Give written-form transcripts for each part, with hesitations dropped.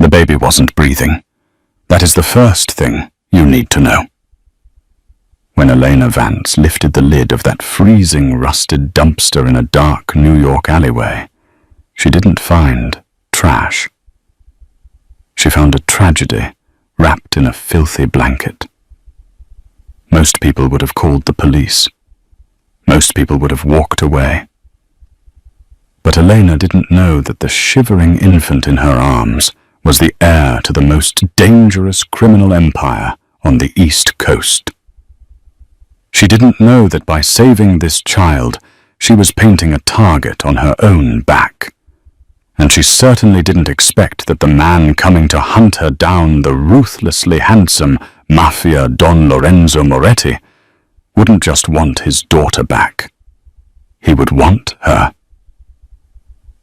The baby wasn't breathing. That is the first thing you need to know. When Elena Vance lifted the lid of that freezing, rusted dumpster in a dark New York alleyway, she didn't find trash. She found a tragedy wrapped in a filthy blanket. Most people would have called the police. Most people would have walked away. But Elena didn't know that the shivering infant in her arms was the heir to the most dangerous criminal empire on the East Coast. She didn't know that by saving this child, she was painting a target on her own back. And she certainly didn't expect that the man coming to hunt her down, the ruthlessly handsome Mafia Don Lorenzo Moretti, wouldn't just want his daughter back. He would want her.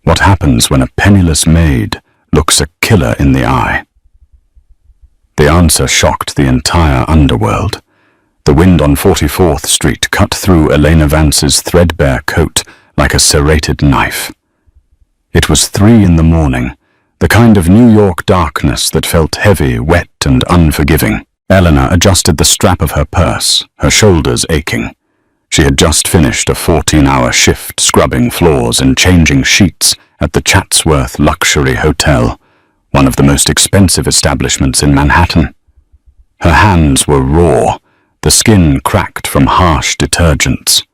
What happens when a penniless maid looks a killer in the eye? The answer shocked the entire underworld. The wind on 44th Street cut through Elena Vance's threadbare coat like a serrated knife. It was 3 in the morning, the kind of New York darkness that felt heavy, wet, and unforgiving. Eleanor adjusted the strap of her purse, her shoulders aching. She had just finished a 14-hour shift scrubbing floors and changing sheets at the Chatsworth Luxury Hotel, one of the most expensive establishments in Manhattan. Her hands were raw, the skin cracked from harsh detergents.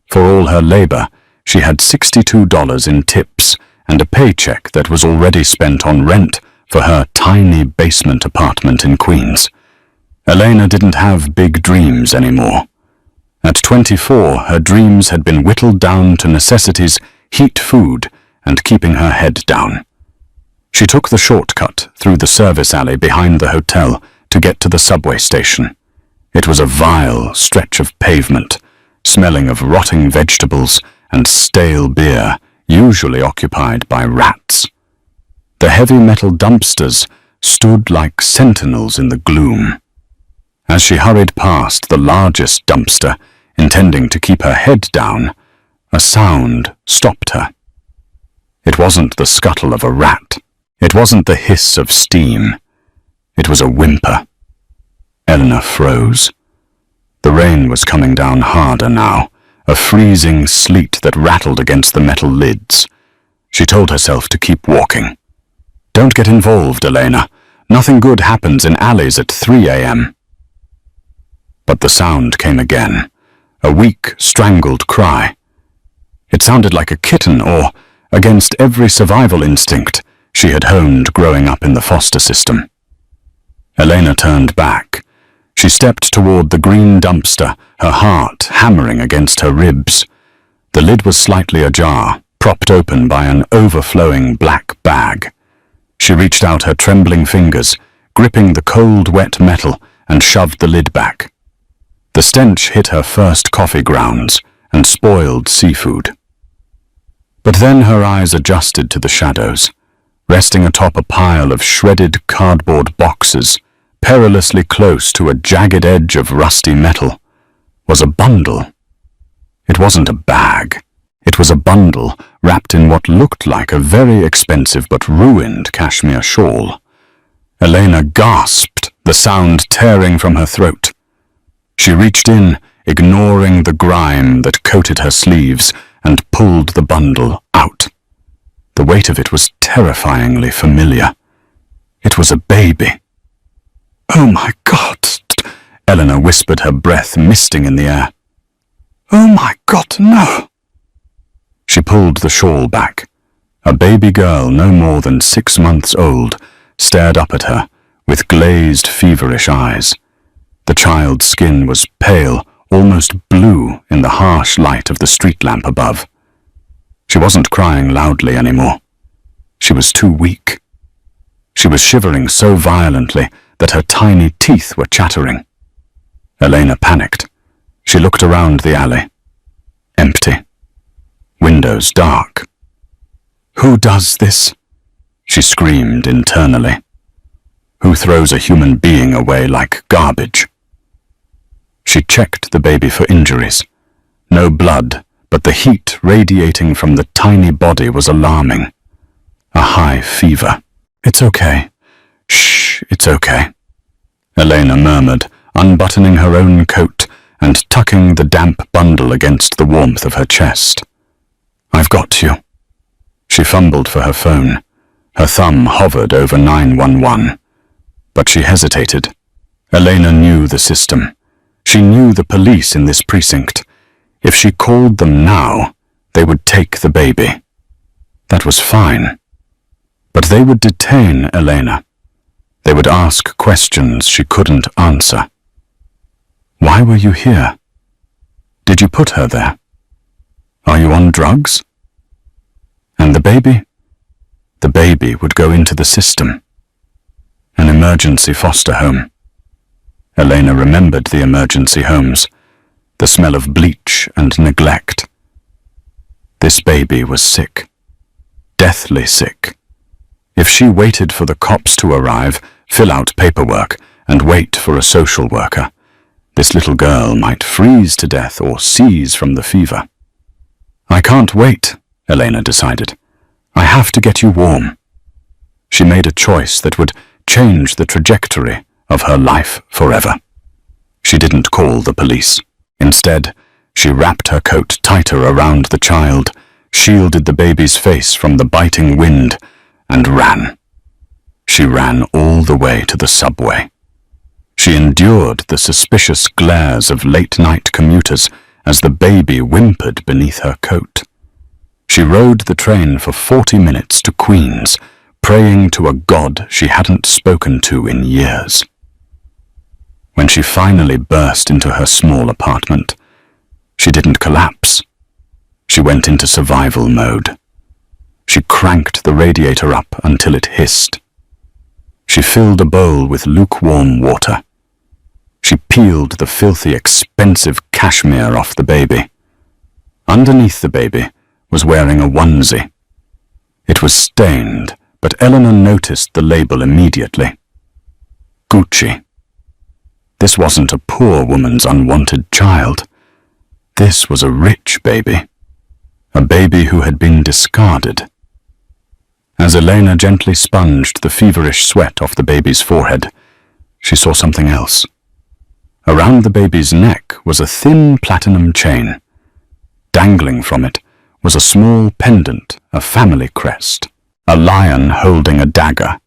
For all her labor, she had $62 in tips and a paycheck that was already spent on rent for her tiny basement apartment in Queens. Elena didn't have big dreams anymore. At 24, her dreams had been whittled down to necessities, heat food, and keeping her head down. She took the shortcut through the service alley behind the hotel to get to the subway station. It was a vile stretch of pavement, smelling of rotting vegetables and stale beer, usually occupied by rats. The heavy metal dumpsters stood like sentinels in the gloom. As she hurried past the largest dumpster, intending to keep her head down, a sound stopped her. It wasn't the scuttle of a rat. It wasn't the hiss of steam. It was a whimper. Eleanor froze. The rain was coming down harder now, a freezing sleet that rattled against the metal lids. She told herself to keep walking. Don't get involved, Elena. Nothing good happens in alleys at 3 a.m. But the sound came again, a weak, strangled cry. It sounded like a kitten or, against every survival instinct she had honed growing up in the foster system. Elena turned back. She stepped toward the green dumpster, her heart hammering against her ribs. The lid was slightly ajar, propped open by an overflowing black bag. She reached out her trembling fingers, gripping the cold, wet metal, and shoved the lid back. The stench hit her first coffee grounds and spoiled seafood. But then her eyes adjusted to the shadows. Resting atop a pile of shredded cardboard boxes, perilously close to a jagged edge of rusty metal, was a bundle. It wasn't a bag. It was a bundle wrapped in what looked like a very expensive but ruined cashmere shawl. Elena gasped, the sound tearing from her throat. She reached in, ignoring the grime that coated her sleeves, and pulled the bundle out. The weight of it was terrifyingly familiar. It was a baby. "Oh my God!" Eleanor whispered, her breath misting in the air. "Oh my God, no!" She pulled the shawl back. A baby girl no more than 6 months old stared up at her with glazed, feverish eyes. The child's skin was pale, almost blue in the harsh light of the street lamp above. She wasn't crying loudly anymore. She was too weak. She was shivering so violently that her tiny teeth were chattering. Elena panicked. She looked around the alley. Empty. Windows dark. "Who does this?" she screamed internally. Who throws a human being away like garbage? She checked the baby for injuries. No blood, but the heat radiating from the tiny body was alarming. A high fever. "It's okay," "It's okay," Elena murmured, unbuttoning her own coat and tucking the damp bundle against the warmth of her chest. "I've got you." She fumbled for her phone. Her thumb hovered over 911. But she hesitated. Elena knew the system. She knew the police in this precinct. If she called them now, they would take the baby. That was fine. But they would detain Elena. They would ask questions she couldn't answer. "Why were you here? Did you put her there? Are you on drugs?" And the baby? The baby would go into the system. An emergency foster home. Elena remembered the emergency homes, the smell of bleach and neglect. This baby was sick. Deathly sick. If she waited for the cops to arrive, fill out paperwork, and wait for a social worker, this little girl might freeze to death or seize from the fever. "I can't wait," Elena decided. "I have to get you warm." She made a choice that would change the trajectory of her life forever. She didn't call the police. Instead, she wrapped her coat tighter around the child, shielded the baby's face from the biting wind, and ran. She ran all the way to the subway. She endured the suspicious glares of late-night commuters as the baby whimpered beneath her coat. She rode the train for 40 minutes to Queens, praying to a god she hadn't spoken to in years. When she finally burst into her small apartment, she didn't collapse. She went into survival mode. She cranked the radiator up until it hissed. She filled a bowl with lukewarm water. She peeled the filthy, expensive cashmere off the baby. Underneath the baby was wearing a onesie. It was stained, but Eleanor noticed the label immediately. Gucci. This wasn't a poor woman's unwanted child. This was a rich baby. A baby who had been discarded. As Elena gently sponged the feverish sweat off the baby's forehead, she saw something else. Around the baby's neck was a thin platinum chain. Dangling from it was a small pendant, a family crest, a lion holding a dagger.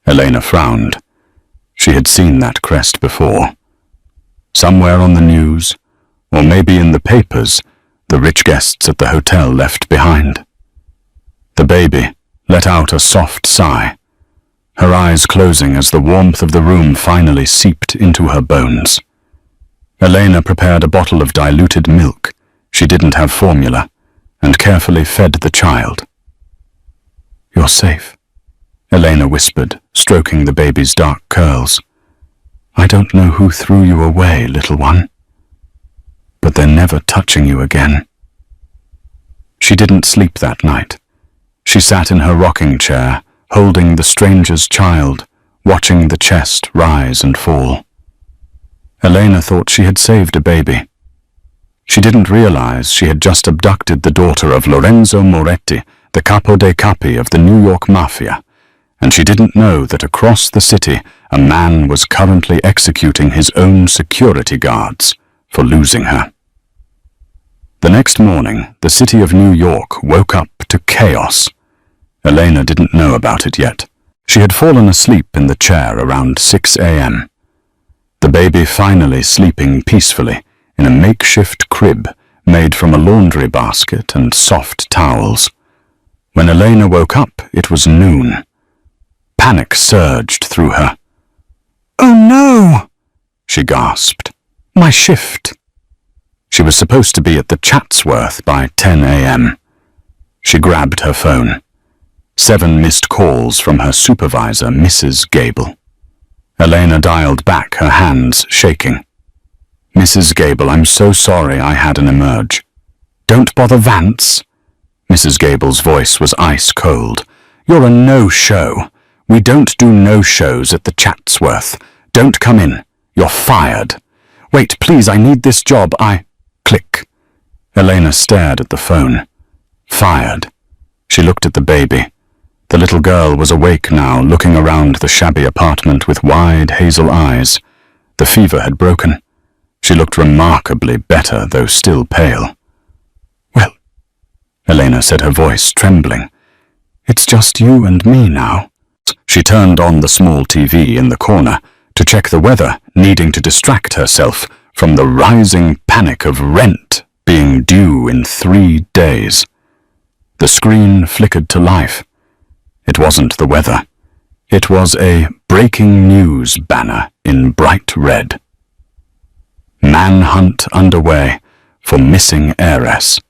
Elena frowned. She had seen that crest before. Somewhere on the news, or maybe in the papers, the rich guests at the hotel left behind. The baby let out a soft sigh, her eyes closing as the warmth of the room finally seeped into her bones. Elena prepared a bottle of diluted milk. She didn't have formula, and carefully fed the child. "You're safe," Elena whispered, stroking the baby's dark curls. "I don't know who threw you away, little one, but they're never touching you again." She didn't sleep that night. She sat in her rocking chair, holding the stranger's child, watching the chest rise and fall. Elena thought she had saved a baby. She didn't realize she had just abducted the daughter of Lorenzo Moretti, the capo dei capi of the New York Mafia, and she didn't know that across the city a man was currently executing his own security guards for losing her. The next morning, the city of New York woke up to chaos. Elena didn't know about it yet. She had fallen asleep in the chair around 6 a.m. The baby finally sleeping peacefully in a makeshift crib made from a laundry basket and soft towels. When Elena woke up, it was noon. Panic surged through her. "Oh no!" she gasped. "My shift." She was supposed to be at the Chatsworth by 10 a.m. She grabbed her phone. 7 missed calls from her supervisor, Mrs. Gable. Elena dialed back, her hands shaking. "Mrs. Gable, I'm so sorry I had an emerge." "Don't bother Vance." Mrs. Gable's voice was ice cold. "You're a no-show. We don't do no-shows at the Chatsworth. Don't come in. You're fired. Wait, please, I need this job. Click. Elena stared at the phone. Fired. She looked at the baby. The little girl was awake now, looking around the shabby apartment with wide hazel eyes. The fever had broken. She looked remarkably better, though still pale. "Well," Elena said, her voice trembling, "it's just you and me now." She turned on the small TV in the corner to check the weather, needing to distract herself from the rising panic of rent being due in 3 days. The screen flickered to life. It wasn't the weather. It was a breaking news banner in bright red. Manhunt underway for missing heiress.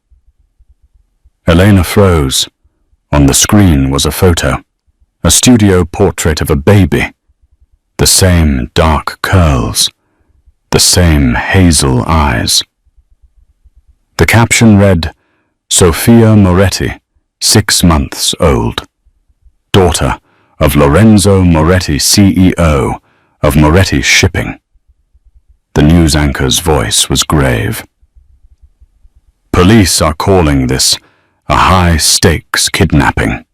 Elena froze. On the screen was a photo, a studio portrait of a baby. The same dark curls, the same hazel eyes. The caption read, "Sofia Moretti, 6 months old. Daughter of Lorenzo Moretti, CEO of Moretti Shipping." The news anchor's voice was grave. "Police are calling this a high-stakes kidnapping.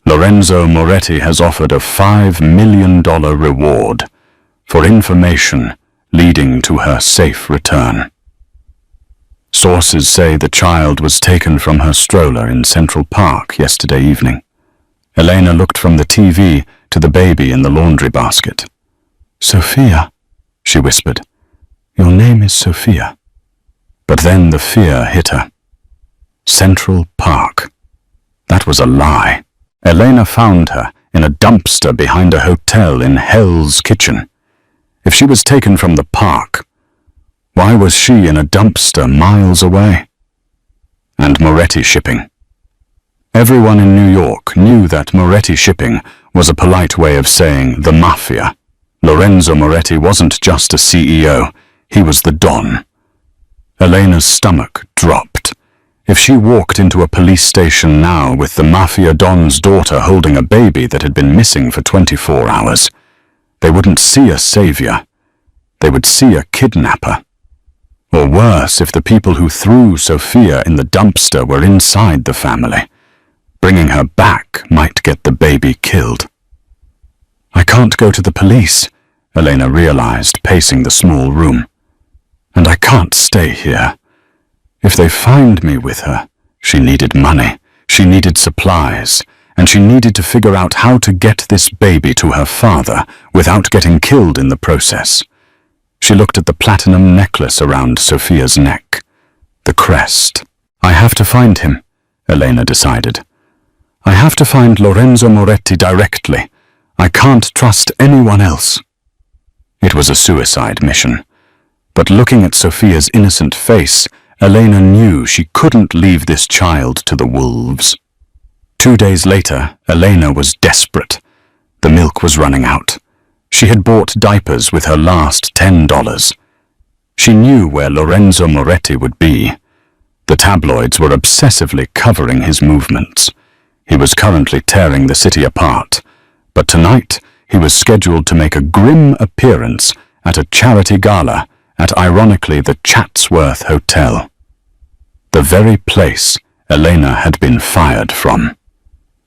Lorenzo Moretti has offered a $5 million reward for information leading to her safe return. Sources say the child was taken from her stroller in Central Park yesterday evening." Elena looked from the TV to the baby in the laundry basket. "Sophia," she whispered. "Your name is Sophia." But then the fear hit her. Central Park. That was a lie. Elena found her in a dumpster behind a hotel in Hell's Kitchen. If she was taken from the park, why was she in a dumpster miles away? And Moretti Shipping. Everyone in New York knew that Moretti Shipping was a polite way of saying the Mafia. Lorenzo Moretti wasn't just a CEO, he was the Don. Elena's stomach dropped. If she walked into a police station now with the Mafia Don's daughter holding a baby that had been missing for 24 hours, they wouldn't see a savior. They would see a kidnapper. Or worse, if the people who threw Sophia in the dumpster were inside the family. Bringing her back might get the baby killed. "I can't go to the police," Elena realized, pacing the small room. "And I can't stay here. If they find me with her," she needed money, she needed supplies, and she needed to figure out how to get this baby to her father without getting killed in the process. She looked at the platinum necklace around Sophia's neck. The crest. "I have to find him," Elena decided. "I have to find Lorenzo Moretti directly. I can't trust anyone else." It was a suicide mission. But looking at Sophia's innocent face, Elena knew she couldn't leave this child to the wolves. 2 days later, Elena was desperate. The milk was running out. She had bought diapers with her last $10. She knew where Lorenzo Moretti would be. The tabloids were obsessively covering his movements. He was currently tearing the city apart, but tonight he was scheduled to make a grim appearance at a charity gala at, ironically, the Chatsworth Hotel. The very place Elena had been fired from.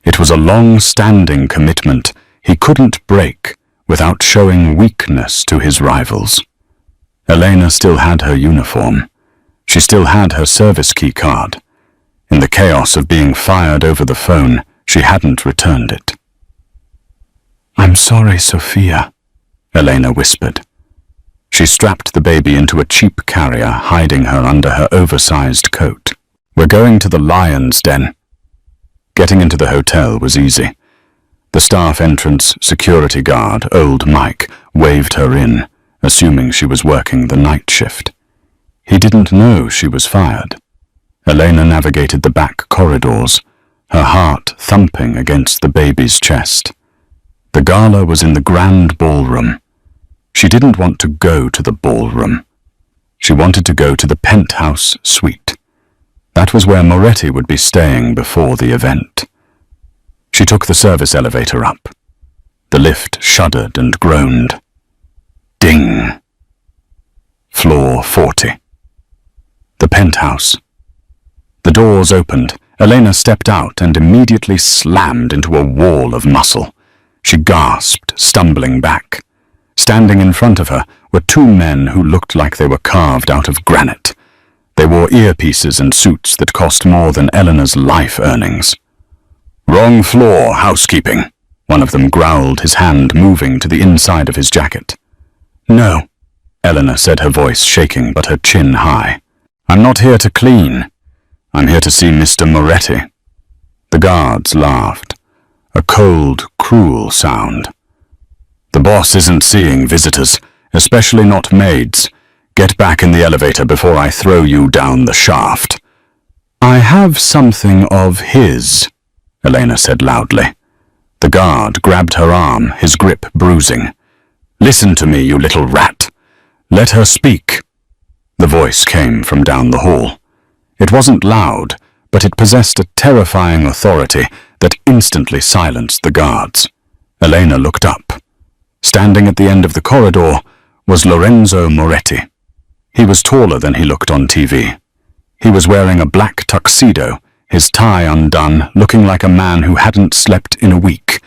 It was a long-standing commitment he couldn't break without showing weakness to his rivals. Elena still had her uniform. She still had her service key card. In the chaos of being fired over the phone, she hadn't returned it. "I'm sorry, Sophia," Elena whispered. She strapped the baby into a cheap carrier, hiding her under her oversized coat. "We're going to the lion's den." Getting into the hotel was easy. The staff entrance security guard, old Mike, waved her in, assuming she was working the night shift. He didn't know she was fired. Elena navigated the back corridors, her heart thumping against the baby's chest. The gala was in the grand ballroom. She didn't want to go to the ballroom. She wanted to go to the penthouse suite. That was where Moretti would be staying before the event. She took the service elevator up. The lift shuddered and groaned. Ding! Floor 40. The penthouse. The doors opened, Elena stepped out and immediately slammed into a wall of muscle. She gasped, stumbling back. Standing in front of her were two men who looked like they were carved out of granite. They wore earpieces and suits that cost more than Eleanor's life earnings. "Wrong floor, housekeeping," one of them growled, his hand moving to the inside of his jacket. "No," Eleanor said, her voice shaking but her chin high. "I'm not here to clean. I'm here to see Mr. Moretti." The guards laughed. A cold, cruel sound. "The boss isn't seeing visitors, especially not maids. Get back in the elevator before I throw you down the shaft." "I have something of his," Elena said loudly. The guard grabbed her arm, his grip bruising. "Listen to me, you little rat. Let her speak." The voice came from down the hall. It wasn't loud, but it possessed a terrifying authority that instantly silenced the guards. Elena looked up. Standing at the end of the corridor was Lorenzo Moretti. He was taller than he looked on TV. He was wearing a black tuxedo, his tie undone, looking like a man who hadn't slept in a week.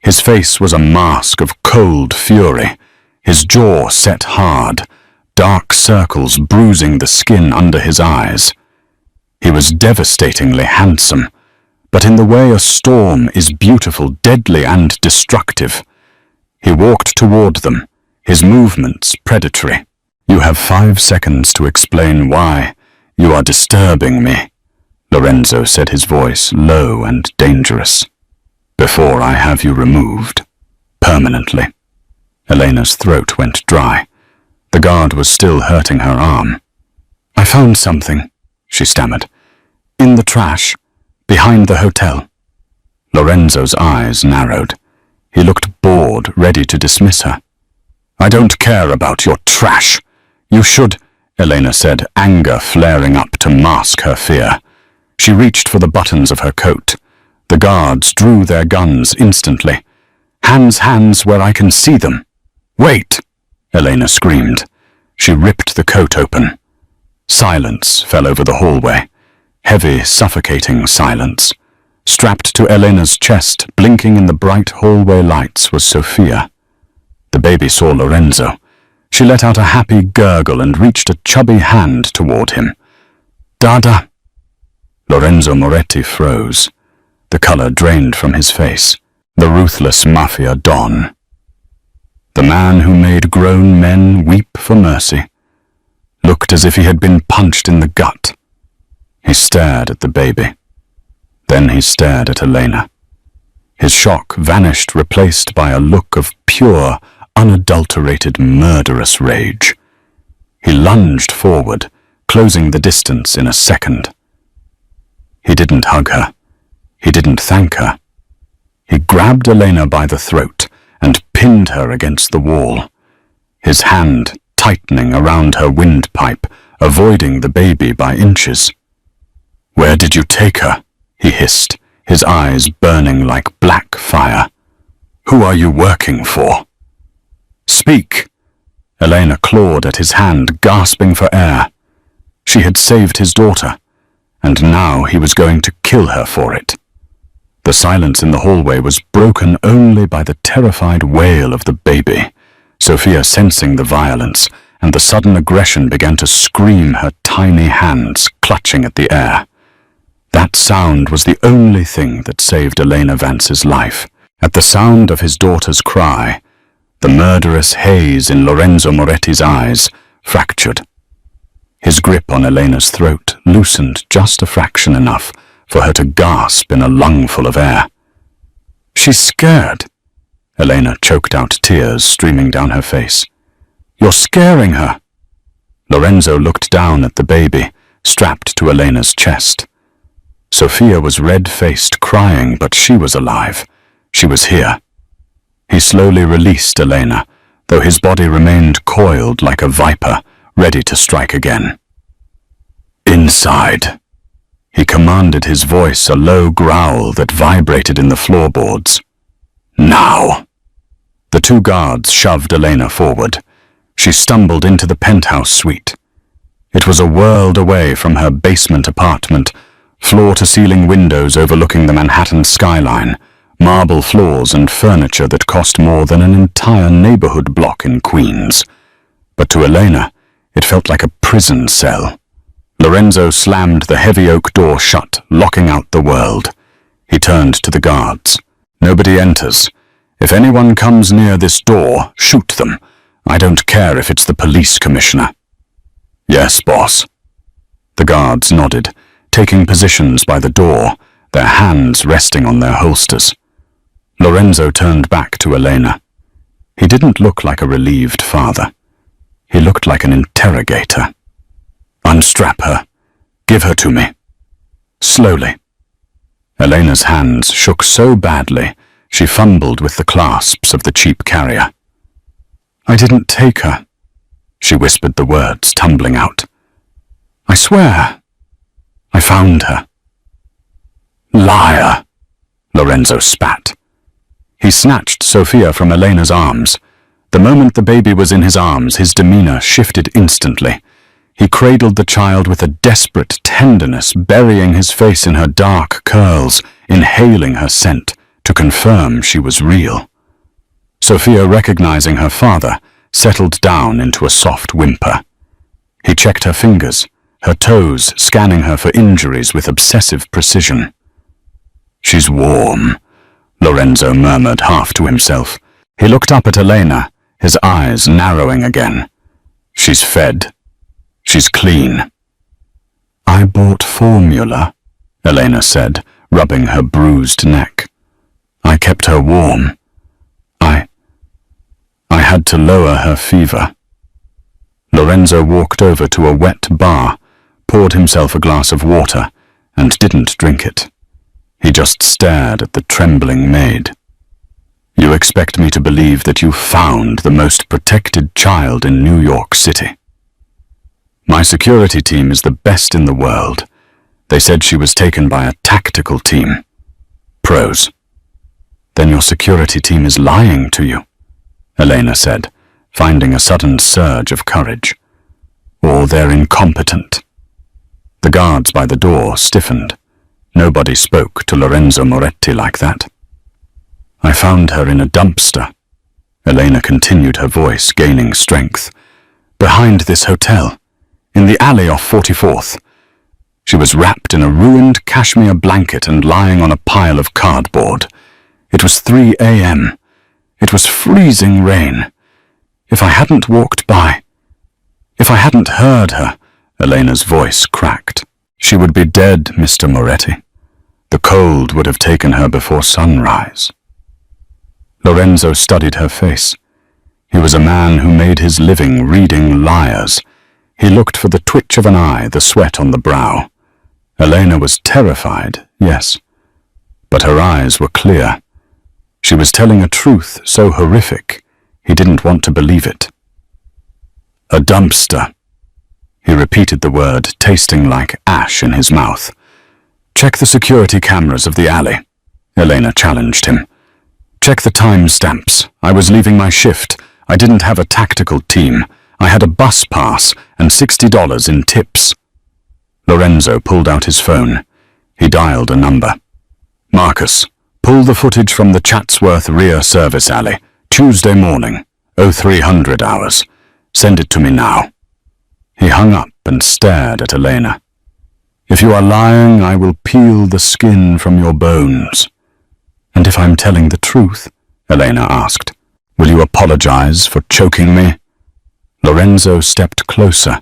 His face was a mask of cold fury, his jaw set hard, dark circles bruising the skin under his eyes. He was devastatingly handsome, but in the way a storm is beautiful, deadly, and destructive. He walked toward them, his movements predatory. "You have 5 seconds to explain why. You are disturbing me," Lorenzo said, his voice low and dangerous. "Before I have you removed. Permanently." Elena's throat went dry. The guard was still hurting her arm. "I found something," she stammered. "In the trash, behind the hotel." Lorenzo's eyes narrowed. He looked bored, ready to dismiss her. "I don't care about your trash. You should," Elena said, anger flaring up to mask her fear. She reached for the buttons of her coat. The guards drew their guns instantly. Hands where I can see them." "Wait!" Elena screamed. She ripped the coat open. Silence fell over the hallway. Heavy, suffocating silence. Strapped to Elena's chest, blinking in the bright hallway lights, was Sophia. The baby saw Lorenzo. She let out a happy gurgle and reached a chubby hand toward him. "Dada!" Lorenzo Moretti froze. The color drained from his face. The ruthless Mafia Don. The man who made grown men weep for mercy. Looked as if he had been punched in the gut. He stared at the baby. Then he stared at Elena. His shock vanished, replaced by a look of pure, unadulterated, murderous rage. He lunged forward, closing the distance in a second. He didn't hug her. He didn't thank her. He grabbed Elena by the throat and pinned her against the wall, his hand tightening around her windpipe, avoiding the baby by inches. "Where did you take her?" he hissed, his eyes burning like black fire. "Who are you working for?" "Speak!" Elena clawed at his hand, gasping for air. She had saved his daughter, and now he was going to kill her for it. The silence in the hallway was broken only by the terrified wail of the baby. Sophia, sensing the violence and the sudden aggression, began to scream, her tiny hands clutching at the air. That sound was the only thing that saved Elena Vance's life. At the sound of his daughter's cry, the murderous haze in Lorenzo Moretti's eyes fractured. His grip on Elena's throat loosened just a fraction, enough for her to gasp in a lungful of air. "She's scared." Elena choked out, tears streaming down her face. "You're scaring her." Lorenzo looked down at the baby, strapped to Elena's chest. Sophia was red-faced, crying, but she was alive. She was here. He slowly released Elena, though his body remained coiled like a viper, ready to strike again. "Inside," he commanded, his voice a low growl that vibrated in the floorboards. "Now!" The two guards shoved Elena forward. She stumbled into the penthouse suite. It was a world away from her basement apartment, floor-to-ceiling windows overlooking the Manhattan skyline, marble floors and furniture that cost more than an entire neighborhood block in Queens. But to Elena, it felt like a prison cell. Lorenzo slammed the heavy oak door shut, locking out the world. He turned to the guards. "Nobody enters. If anyone comes near this door, shoot them. I don't care if it's the police commissioner." "Yes, boss." The guards nodded, taking positions by the door, their hands resting on their holsters. Lorenzo turned back to Elena. He didn't look like a relieved father. He looked like an interrogator. "Unstrap her. Give her to me." Slowly. Elena's hands shook so badly, she fumbled with the clasps of the cheap carrier. "I didn't take her," she whispered, the words tumbling out. "I swear, I found her." "Liar!" Lorenzo spat. He snatched Sophia from Elena's arms. The moment the baby was in his arms, his demeanor shifted instantly. He cradled the child with a desperate tenderness, burying his face in her dark curls, inhaling her scent to confirm she was real. Sophia, recognizing her father, settled down into a soft whimper. He checked her fingers, her toes, scanning her for injuries with obsessive precision. "She's warm," Lorenzo murmured half to himself. He looked up at Elena, his eyes narrowing again. "She's fed. She's clean." "I bought formula," Elena said, rubbing her bruised neck. "I kept her warm. I had to lower her fever." Lorenzo walked over to a wet bar, poured himself a glass of water, and didn't drink it. He just stared at the trembling maid. "You expect me to believe that you found the most protected child in New York City?" "My security team is the best in the world. They said she was taken by a tactical team. Pros." "Then your security team is lying to you," Elena said, finding a sudden surge of courage. "Or they're incompetent." The guards by the door stiffened. Nobody spoke to Lorenzo Moretti like that. "I found her in a dumpster," Elena continued, her voice gaining strength. "Behind this hotel, in the alley off 44th. She was wrapped in a ruined cashmere blanket and lying on a pile of cardboard. It was 3 a.m. It was freezing rain. If I hadn't walked by, if I hadn't heard her," Elena's voice cracked, "she would be dead, Mr. Moretti. The cold would have taken her before sunrise." Lorenzo studied her face. He was a man who made his living reading liars. He looked for the twitch of an eye, the sweat on the brow. Elena was terrified, yes, but her eyes were clear. She was telling a truth so horrific, he didn't want to believe it. "A dumpster." He repeated the word, tasting like ash in his mouth. "Check the security cameras of the alley," Elena challenged him. "Check the time stamps. I was leaving my shift. I didn't have a tactical team. I had a bus pass and $60 in tips." Lorenzo pulled out his phone. He dialed a number. "Marcus, pull the footage from the Chatsworth rear service alley, Tuesday morning, 0300 hours. Send it to me now." He hung up and stared at Elena. "If you are lying, I will peel the skin from your bones." "And if I'm telling the truth?" Elena asked. "Will you apologize for choking me?" Lorenzo stepped closer,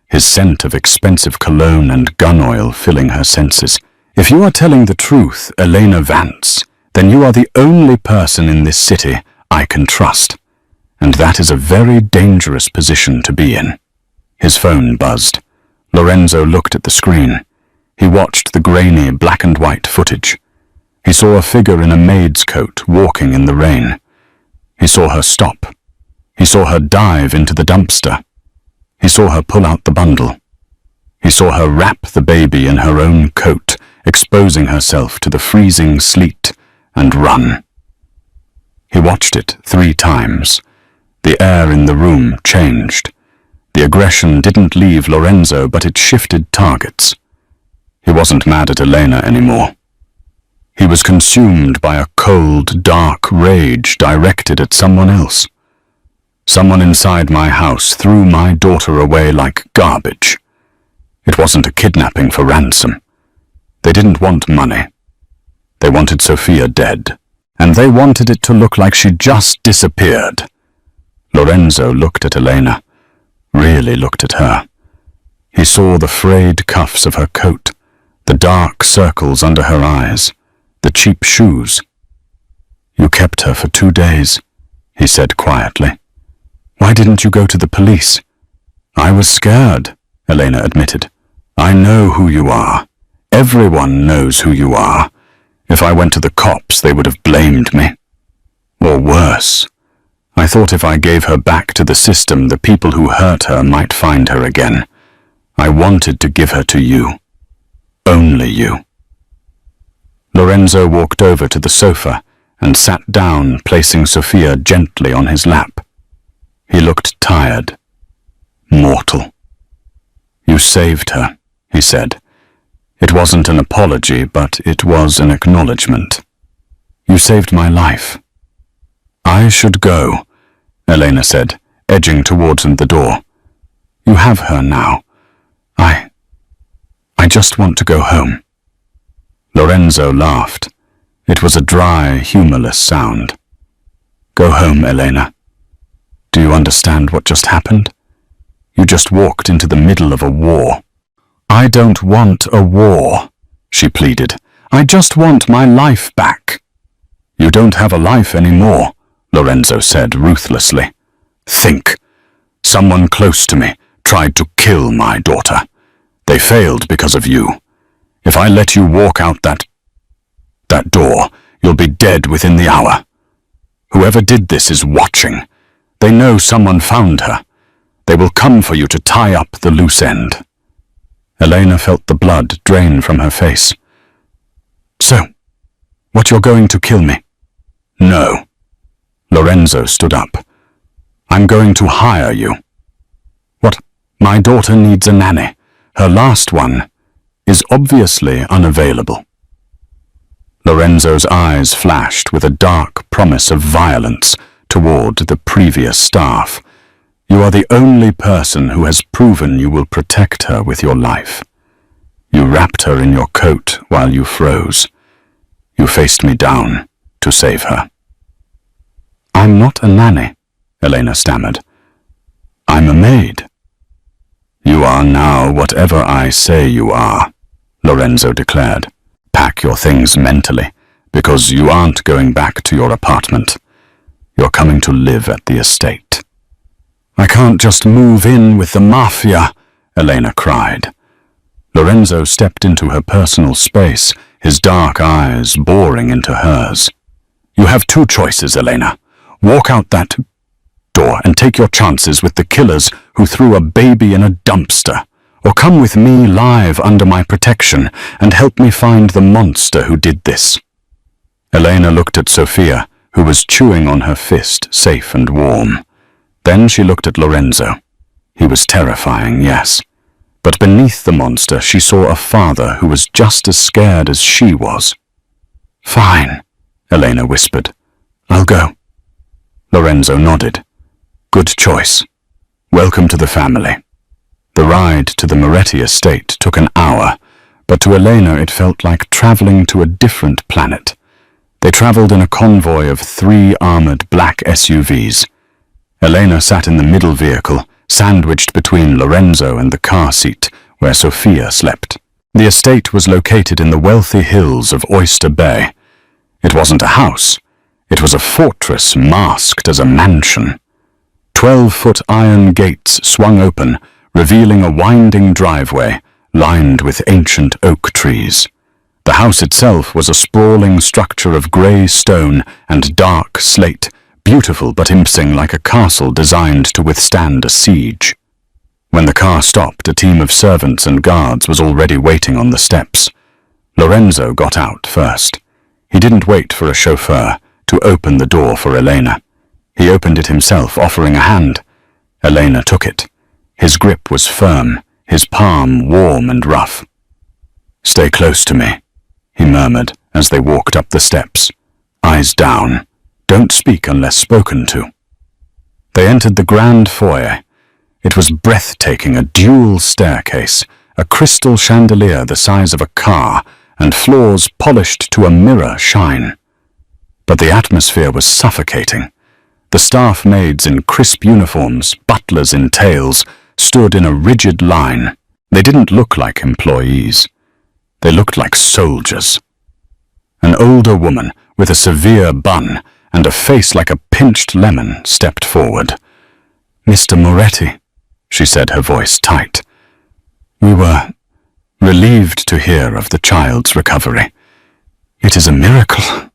his scent of expensive cologne and gun oil filling her senses. "If you are telling the truth, Elena Vance, then you are the only person in this city I can trust, and that is a very dangerous position to be in." His phone buzzed. Lorenzo looked at the screen. He watched the grainy black and white footage. He saw a figure in a maid's coat walking in the rain. He saw her stop. He saw her dive into the dumpster. He saw her pull out the bundle. He saw her wrap the baby in her own coat, exposing herself to the freezing sleet, and run. He watched it 3 times. The air in the room changed. The aggression didn't leave Lorenzo, but it shifted targets. He wasn't mad at Elena anymore. He was consumed by a cold, dark rage directed at someone else. Someone inside my house threw my daughter away like garbage. It wasn't a kidnapping for ransom. They didn't want money. They wanted Sophia dead, and they wanted it to look like she just disappeared. Lorenzo looked at Elena, really looked at her. He saw the frayed cuffs of her coat, the dark circles under her eyes, the cheap shoes. "You kept her for 2 days," he said quietly. "Why didn't you go to the police?" "I was scared," Elena admitted. "I know who you are. Everyone knows who you are. If I went to the cops, they would have blamed me. Or worse. I thought if I gave her back to the system, the people who hurt her might find her again. I wanted to give her to you. Only you." Lorenzo walked over to the sofa and sat down, placing Sophia gently on his lap. He looked tired, mortal. "You saved her," he said. It wasn't an apology, but it was an acknowledgement. "You saved my life." "I should go," Elena said, edging towards the door. "You have her now. I just want to go home." Lorenzo laughed. It was a dry, humorless sound. "Go home, Elena. Do you understand what just happened? You just walked into the middle of a war." "I don't want a war," she pleaded. "I just want my life back." "You don't have a life anymore," Lorenzo said ruthlessly. "Think. Someone close to me tried to kill my daughter. They failed because of you. If I let you walk out that door, you'll be dead within the hour. Whoever did this is watching. They know someone found her. They will come for you to tie up the loose end." Elena felt the blood drain from her face. "So, what, you're going to kill me?" "No." Lorenzo stood up. "I'm going to hire you." "What? My daughter needs a nanny. Her last one is obviously unavailable." Lorenzo's eyes flashed with a dark promise of violence toward the previous staff. "You are the only person who has proven you will protect her with your life. You wrapped her in your coat while you froze. You faced me down to save her." "I'm not a nanny," Elena stammered. "I'm a maid." "You are now whatever I say you are," Lorenzo declared. "Pack your things mentally, because you aren't going back to your apartment. You're coming to live at the estate." "I can't just move in with the Mafia," Elena cried. Lorenzo stepped into her personal space, his dark eyes boring into hers. "You have 2 choices, Elena. Walk out that door and take your chances with the killers who threw a baby in a dumpster, or come with me live under my protection and help me find the monster who did this." Elena looked at Sophia, who was chewing on her fist, safe and warm. Then she looked at Lorenzo. He was terrifying, yes. But beneath the monster she saw a father who was just as scared as she was. "Fine," Elena whispered. "I'll go." Lorenzo nodded. "Good choice. Welcome to the family." The ride to the Moretti estate took an hour, but to Elena it felt like traveling to a different planet. They traveled in a convoy of 3 armored black SUVs. Elena sat in the middle vehicle, sandwiched between Lorenzo and the car seat, where Sophia slept. The estate was located in the wealthy hills of Oyster Bay. It wasn't a house. It was a fortress masked as a mansion. 12-foot iron gates swung open, revealing a winding driveway lined with ancient oak trees. The house itself was a sprawling structure of grey stone and dark slate, beautiful but impsing like a castle designed to withstand a siege. When the car stopped, a team of servants and guards was already waiting on the steps. Lorenzo got out first. He didn't wait for a chauffeur to open the door for Elena. He opened it himself, offering a hand. Elena took it. His grip was firm, his palm warm and rough. "Stay close to me," he murmured as they walked up the steps. "Eyes down. Don't speak unless spoken to." They entered the grand foyer. It was breathtaking, a dual staircase, a crystal chandelier the size of a car, and floors polished to a mirror shine. But the atmosphere was suffocating. The staff maids in crisp uniforms, butlers in tails, stood in a rigid line. They didn't look like employees. They looked like soldiers. An older woman with a severe bun and a face like a pinched lemon stepped forward. "Mr. Moretti," she said, her voice tight. "We were relieved to hear of the child's recovery. It is a miracle."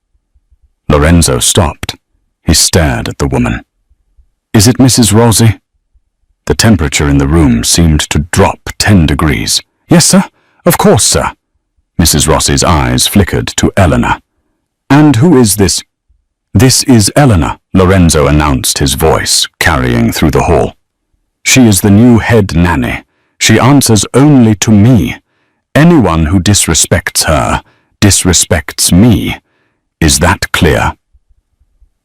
Lorenzo stopped. He stared at the woman. "Is it Mrs. Rossi?" The temperature in the room seemed to drop 10 degrees. "Yes, sir. Of course, sir." Mrs. Rossi's eyes flickered to Eleanor. "And who is this?" "This is Eleanor," Lorenzo announced, his voice carrying through the hall. "She is the new head nanny. She answers only to me. Anyone who disrespects her disrespects me. Is that clear?"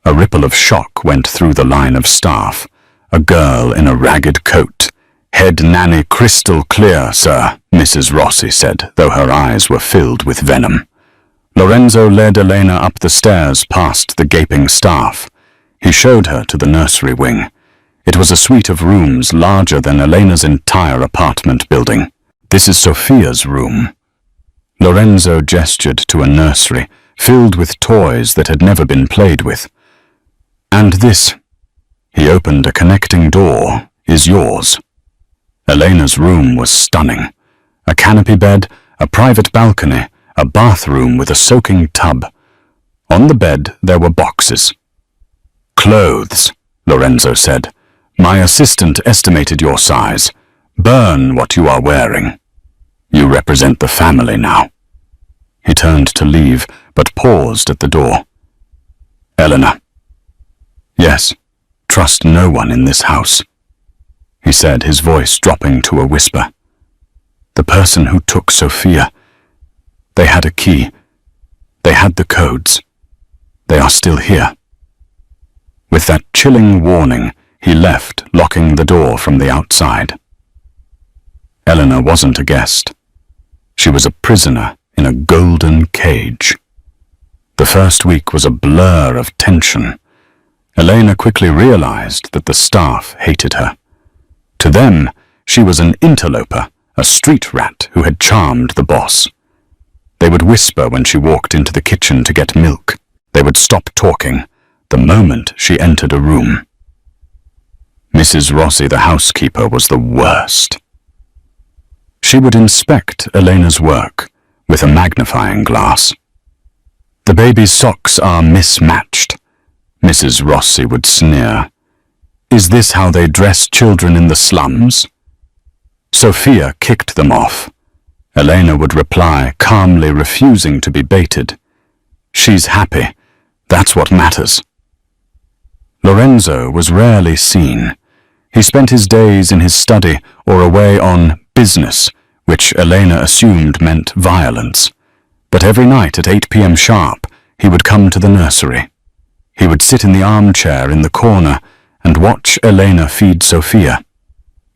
A ripple of shock went through the line of staff. A girl in a ragged coat. "Head nanny crystal clear, sir," Mrs. Rossi said, though her eyes were filled with venom. Lorenzo led Elena up the stairs past the gaping staff. He showed her to the nursery wing. It was a suite of rooms larger than Elena's entire apartment building. "This is Sophia's room." Lorenzo gestured to a nursery filled with toys that had never been played with. "And this," he opened a connecting door, "is yours." Elena's room was stunning. A canopy bed, a private balcony, a bathroom with a soaking tub. On the bed there were boxes. "Clothes," Lorenzo said. "My assistant estimated your size. Burn what you are wearing. You represent the family now." He turned to leave, but paused at the door. "Eleanor." "Yes, trust no one in this house," he said, his voice dropping to a whisper. "The person who took Sophia, they had a key. They had the codes. They are still here." With that chilling warning, he left, locking the door from the outside. Eleanor wasn't a guest. She was a prisoner in a golden cage. The first week was a blur of tension. Elena quickly realized that the staff hated her. To them, she was an interloper, a street rat who had charmed the boss. They would whisper when she walked into the kitchen to get milk. They would stop talking the moment she entered a room. Mrs. Rossi, the housekeeper, was the worst. She would inspect Elena's work with a magnifying glass. "The baby's socks are mismatched," Mrs. Rossi would sneer. "Is this how they dress children in the slums?" Sophia kicked them off. Elena would reply, calmly refusing to be baited. "She's happy. That's what matters." Lorenzo was rarely seen. He spent his days in his study or away on business, which Elena assumed meant violence. But every night at 8 p.m. sharp, he would come to the nursery. He would sit in the armchair in the corner and watch Elena feed Sophia.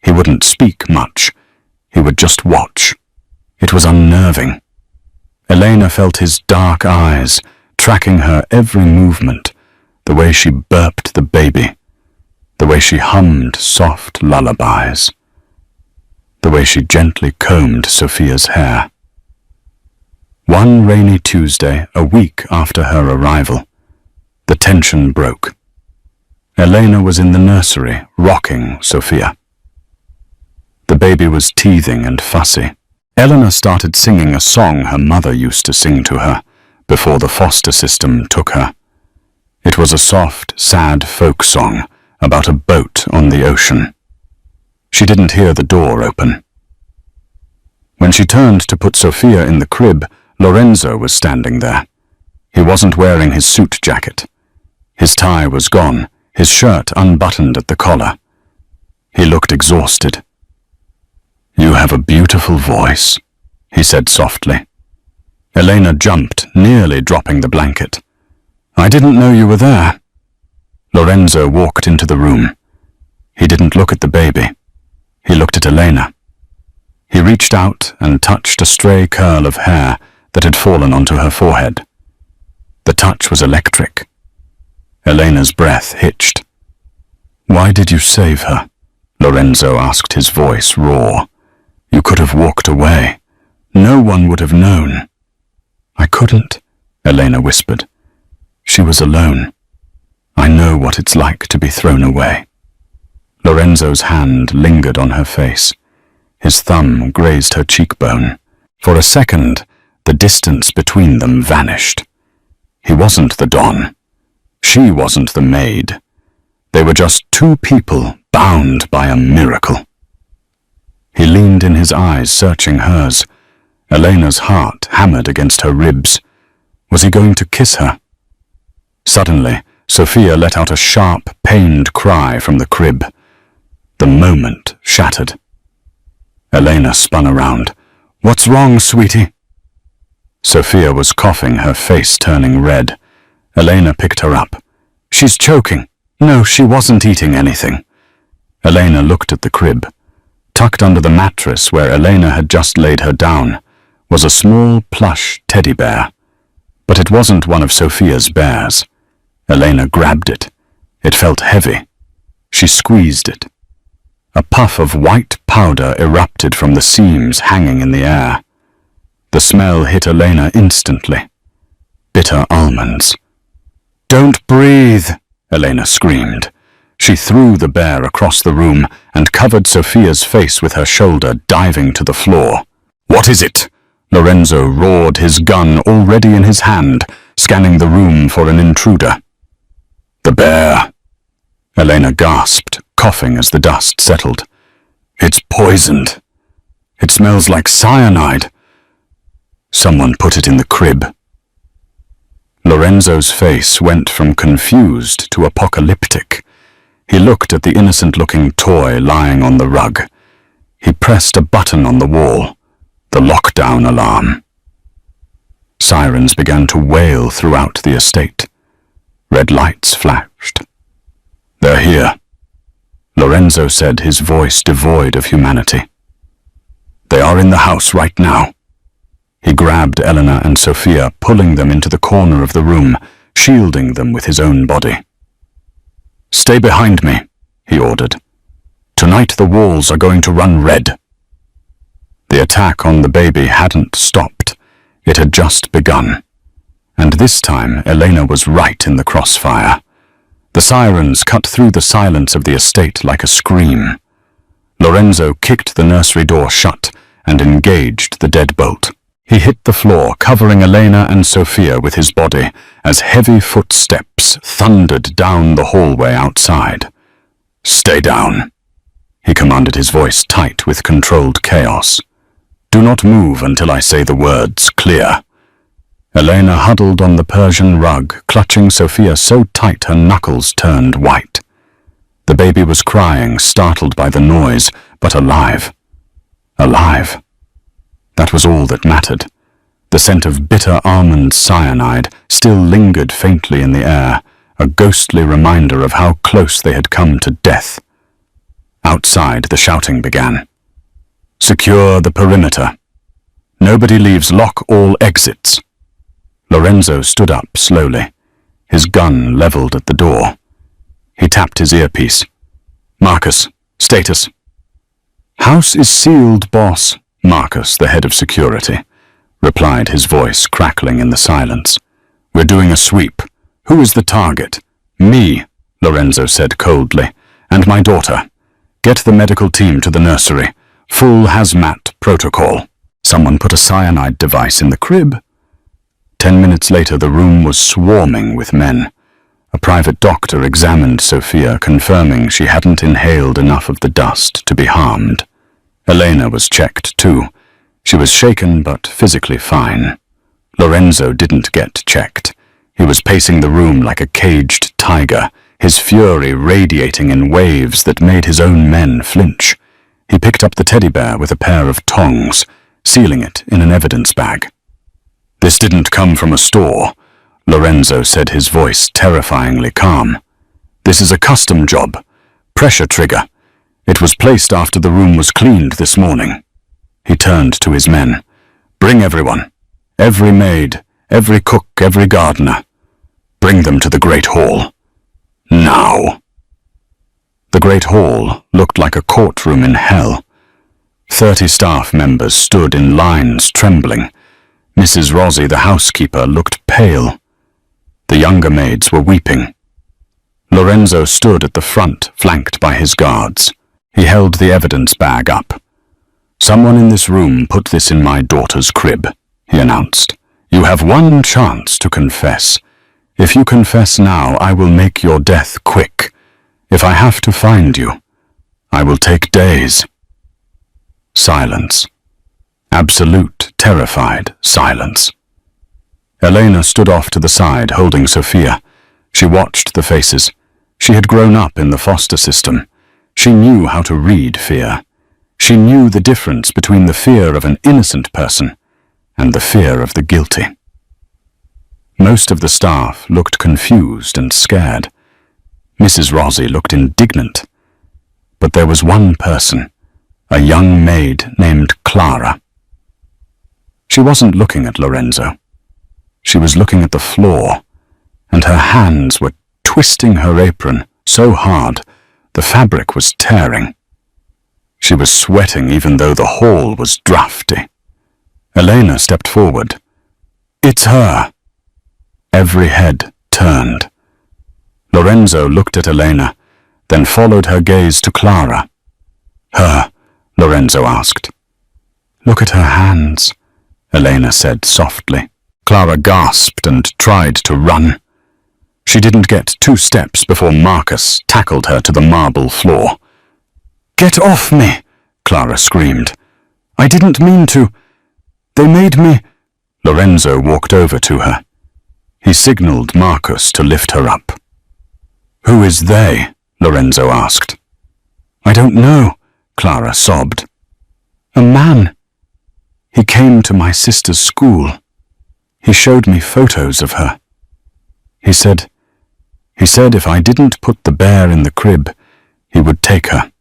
He wouldn't speak much. He would just watch. It was unnerving. Elena felt his dark eyes, tracking her every movement, the way she burped the baby, the way she hummed soft lullabies, the way she gently combed Sophia's hair. One rainy Tuesday, a week after her arrival, the tension broke. Elena was in the nursery, rocking Sophia. The baby was teething and fussy. Eleanor started singing a song her mother used to sing to her before the foster system took her. It was a soft, sad folk song about a boat on the ocean. She didn't hear the door open. When she turned to put Sophia in the crib, Lorenzo was standing there. He wasn't wearing his suit jacket. His tie was gone, his shirt unbuttoned at the collar. He looked exhausted. "You have a beautiful voice," he said softly. Elena jumped, nearly dropping the blanket. I didn't know you were there. Lorenzo walked into the room. He didn't look at the baby. He looked at Elena. He reached out and touched a stray curl of hair that had fallen onto her forehead. The touch was electric. Elena's breath hitched. Why did you save her? Lorenzo asked, his voice raw. You could have walked away. No one would have known. I couldn't, Elena whispered. She was alone. I know what it's like to be thrown away. Lorenzo's hand lingered on her face. His thumb grazed her cheekbone. For a second, the distance between them vanished. He wasn't the Don. She wasn't the maid. They were just two people bound by a miracle. He leaned in, his eyes searching hers. Elena's heart hammered against her ribs. Was he going to kiss her? Suddenly, Sophia let out a sharp, pained cry from the crib. The moment shattered. Elena spun around. What's wrong, sweetie? Sophia was coughing, her face turning red. Elena picked her up. She's choking. No, she wasn't eating anything. Elena looked at the crib. Tucked under the mattress where Elena had just laid her down was a small plush teddy bear. But it wasn't one of Sophia's bears. Elena grabbed it. It felt heavy. She squeezed it. A puff of white powder erupted from the seams hanging in the air. The smell hit Elena instantly. Bitter almonds. Don't breathe, Elena screamed. She threw the bear across the room and covered Sophia's face with her shoulder, diving to the floor. What is it? Lorenzo roared, his gun already in his hand, scanning the room for an intruder. The bear. Elena gasped, coughing as the dust settled. It's poisoned. It smells like cyanide. Someone put it in the crib. Lorenzo's face went from confused to apocalyptic. He looked at the innocent-looking toy lying on the rug. He pressed a button on the wall. The lockdown alarm. Sirens began to wail throughout the estate. Red lights flashed. They're here, Lorenzo said, his voice devoid of humanity. They are in the house right now. He grabbed Elena and Sophia, pulling them into the corner of the room, shielding them with his own body. Stay behind me, he ordered. Tonight the walls are going to run red. The attack on the baby hadn't stopped. It had just begun. And this time Elena was right in the crossfire. The sirens cut through the silence of the estate like a scream. Lorenzo kicked the nursery door shut and engaged the deadbolt. He hit the floor, covering Elena and Sophia with his body, as heavy footsteps thundered down the hallway outside. Stay down, he commanded, his voice tight with controlled chaos. Do not move until I say the words clear. Elena huddled on the Persian rug, clutching Sophia so tight her knuckles turned white. The baby was crying, startled by the noise, but alive. Alive. That was all that mattered. The scent of bitter almond cyanide still lingered faintly in the air, a ghostly reminder of how close they had come to death. Outside, the shouting began. Secure the perimeter. Nobody leaves, lock all exits. Lorenzo stood up slowly, his gun leveled at the door. He tapped his earpiece. Marcus, status. House is sealed, boss. Marcus, the head of security, replied, his voice crackling in the silence. We're doing a sweep. Who is the target? Me, Lorenzo said coldly, and my daughter. Get the medical team to the nursery. Full hazmat protocol. Someone put a cyanide device in the crib. 10 minutes later, the room was swarming with men. A private doctor examined Sophia, confirming she hadn't inhaled enough of the dust to be harmed. Elena was checked too. She was shaken but physically fine. Lorenzo didn't get checked. He was pacing the room like a caged tiger, his fury radiating in waves that made his own men flinch. He picked up the teddy bear with a pair of tongs. sealing it in an evidence bag. "This didn't come from a store," Lorenzo said, his voice terrifyingly calm. "This is a custom job. Pressure trigger. It was placed after the room was cleaned this morning." He turned to his men. "Bring everyone. Every maid, every cook, every gardener. Bring them to the Great Hall. Now." The Great Hall looked like a courtroom in hell. 30 staff members stood in lines, trembling. Mrs. Rossi, the housekeeper, looked pale. The younger maids were weeping. Lorenzo stood at the front, flanked by his guards. He held the evidence bag up. "Someone in this room put this in my daughter's crib," he announced. "You have one chance to confess. If you confess now, I will make your death quick. If I have to find you, I will take days." Silence. Absolute, terrified silence. Elena stood off to the side, holding Sophia. She watched the faces. She had grown up in the foster system. She knew how to read fear. She knew the difference between the fear of an innocent person and the fear of the guilty. Most of the staff looked confused and scared. Mrs. Rossi looked indignant. But there was one person, a young maid named Clara. She wasn't looking at Lorenzo. She was looking at the floor, and her hands were twisting her apron so hard the fabric was tearing. She was sweating even though the hall was drafty. Elena stepped forward. "It's her." Every head turned. Lorenzo looked at Elena, then followed her gaze to Clara. "Her?" Lorenzo asked. "Look at her hands," Elena said softly. Clara gasped and tried to run. She didn't get 2 steps before Marcus tackled her to the marble floor. "Get off me!" Clara screamed. "I didn't mean to. They made me—" Lorenzo walked over to her. He signaled Marcus to lift her up. "Who is they?" Lorenzo asked. "I don't know," Clara sobbed. "A man. He came to my sister's school. He showed me photos of her. He said if I didn't put the bear in the crib, he would take her.